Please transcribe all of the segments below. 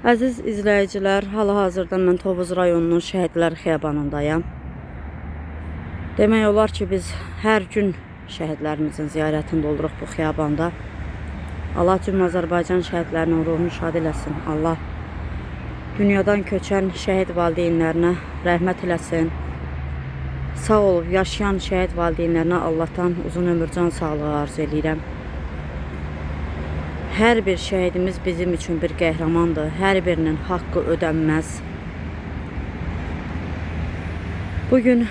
Əziz izləyicilər, hal-hazırda mən Tovuz rayonunun Şəhidlər Xiyabanındayam. Demək olar ki, biz hər gün şəhidlərimizin ziyarətində oluruq bu xiyabanda. Allah cümlə Azərbaycan şəhidlərinin ruhunu şad eləsin. Allah dünyadan köçən şəhid valideynlərinə rəhmət eləsin. Sağ olub yaşayan şəhid valideynlərinə Allahdan uzun ömür, can sağlığı arzu edirəm. Hər bir şəhidimiz bizim üçün bir qəhrəmandır. Hər birinin haqqı ödənməz. Bugün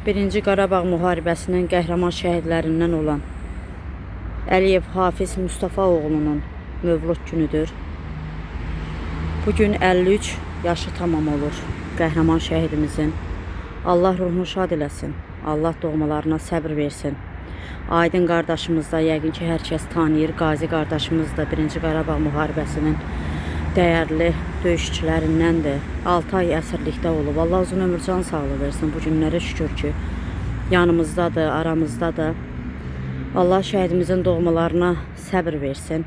1-ci Qarabağ müharibəsinin qəhrəman şəhidlərindən olan Əliyev Hafiz Mustafa oğlunun mövlud günüdür. Bugün 53 yaşı tamam olur qəhrəman şəhidimizin. Allah ruhunu şad eləsin. Allah doğmalarına səbr versin. Aydın qardaşımız da yəqin ki, hər kəs tanıyır. Qazi qardaşımız da 1-ci Qarabağ müharibəsinin dəyərli döyüşçülərindəndir. 6 ay əsirlikdə olub. Allah uzun ömür, can sağlığı versin. Bu günlərə şükür ki, yanımızdadır, aramızdadır. Allah şəhidimizin doğmalarına səbr versin.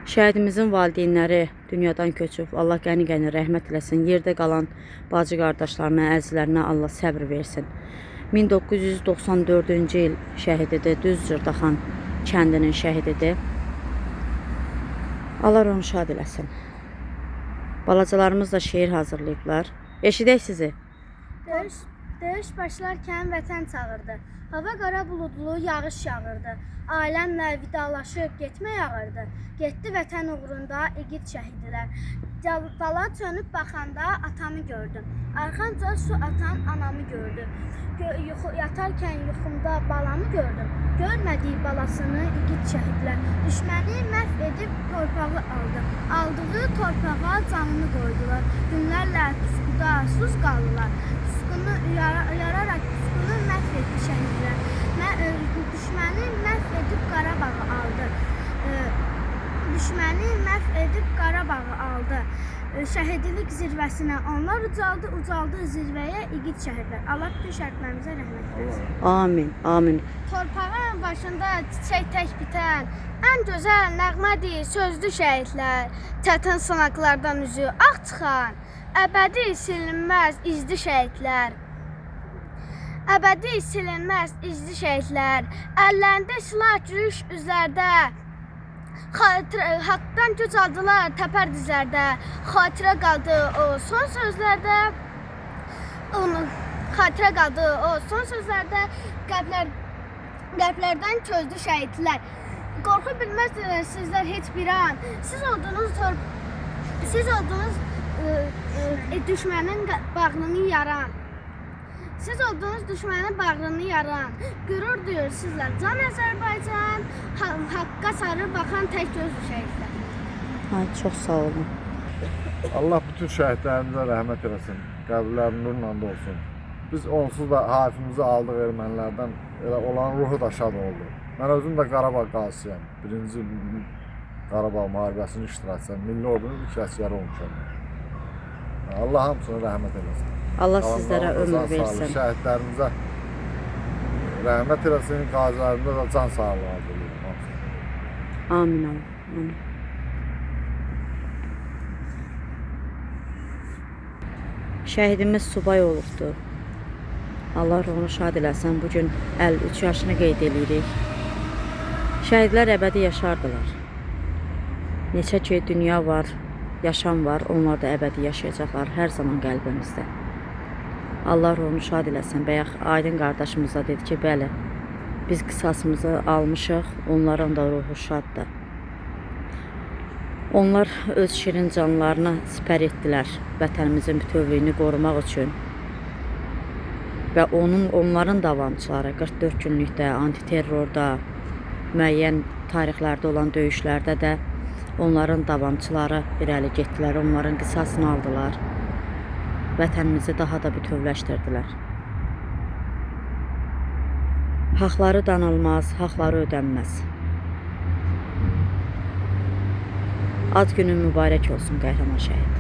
Şəhidimizin valideynləri dünyadan köçüb. Allah qəni-qəni rəhmət eləsin. Yerdə qalan bacı qardaşlarına, əzizlərinə Allah səbr versin. 1994-cü il şəhididir. Düz Cırdaxan kəndinin şəhididir. Allah onu şad eləsin. Balacalarımız da şeir hazırlayıblar. Eşidək sizi. Döyüş başlarkən vətən çağırdı. Hava qara buludlu, yağış yağırdı. Ailəmlə vidalaşıb getmək ağırdı. Getdi vətən uğrunda igid şəhidlər. Dala çönüb baxanda atamı gördüm. Arxamca su atan anamı gördüm. Yatarkən yuxumda balamı gördüm. Görmədiyi balasını igid şəhidlər. Düşməni məhv edib torpağı aldı. Aldığı torpağa canını qoydular. Günlərlə puskuda sus qaldılar. Puskunu yararaq puskunu məhv etdi şəhidlər. Düşməni məhv edib Qarabağı aldı. Düşməni məhv edib Qarabağı aldı. Şəhidlik zirvəsinə onlar ucaldı zirvəyə igid şəhidlər. Allah bütün şəhidlərimizə rəhmət eləsin. Amin, amin. Torpağın başında çiçək tək bitən ən gözəl nəğmədir sözdü şəhidlər. Çətin sınaqlardan üzü ağ çıxan əbədi silinməz izli şəhidlər. Əbədi silinməz izli şəhidlər. Əllərində silah gülüş üzərdə. Haqqdan güc aldılar təpər dizlərdə. Xatirə qaldı o son sözlərdə. Xatirə qaldı o son sözlərdə. Qəlblərdən közdü şəhidlər. Qorxu bilməzdilər sizlər heç bir an. Siz oldunuz düşmənin bağrını yaran. Siz oldunuz düşmənin bağrını yaran. Qürur duyur sizlər can Azərbaycan. Haqqa sarı baxan tək gözlü şəhidlər. Ay, çox sağ olun. Allah bütün şəhidlərimizə rəhmət eləsin. Qəbirlərin nurla da olsun. Biz onsuz da hafifimizi aldıq ermənilərdən. Elə olan ruhu da şad oldu. Mən özüm də Qarabağ qazisiyəm. 1-ci Qarabağ müharibəsinin iştirakçısıyam. Milli ordunun ilk əsgəri olmuşam. Allah hamısına rəhmət eləsin. Allah sizlərə ömür versin. Şəhidlərimizə rəhmət eləsin, qazilərimizə də can sağlığı arzu edirəm. Amin, amin. Şəhidimiz subay olubdur. Allah ruhunu şad eləsin. Bugün 53 yaşını qeyd edirik. Şəhidlər əbədi yaşardılar. Neçə ki dünya var, yaşam var, onlar da əbədi yaşayacaqlar hər zaman qəlbimizdə. Allah ruhunu şad eləsin. Bayaq Aydın qardaşımız da dedi ki, bəli, biz qisasımızı almışıq, onların da ruhu şaddır. Onlar öz şirin canlarını sipər etdilər vətənimizin bütövlüyünü qorumaq üçün. Və onların davamçıları 44 günlükdə, antiterrorda, müəyyən tarixlərdə olan döyüşlərdə də onların davamçıları irəli getdilər, onların qisasını aldılar. Vətənimizi daha da bütövləşdirdilər. Haqları danılmaz, haqları ödənməz. Ad günün mübarək olsun qəhrəman şəhid.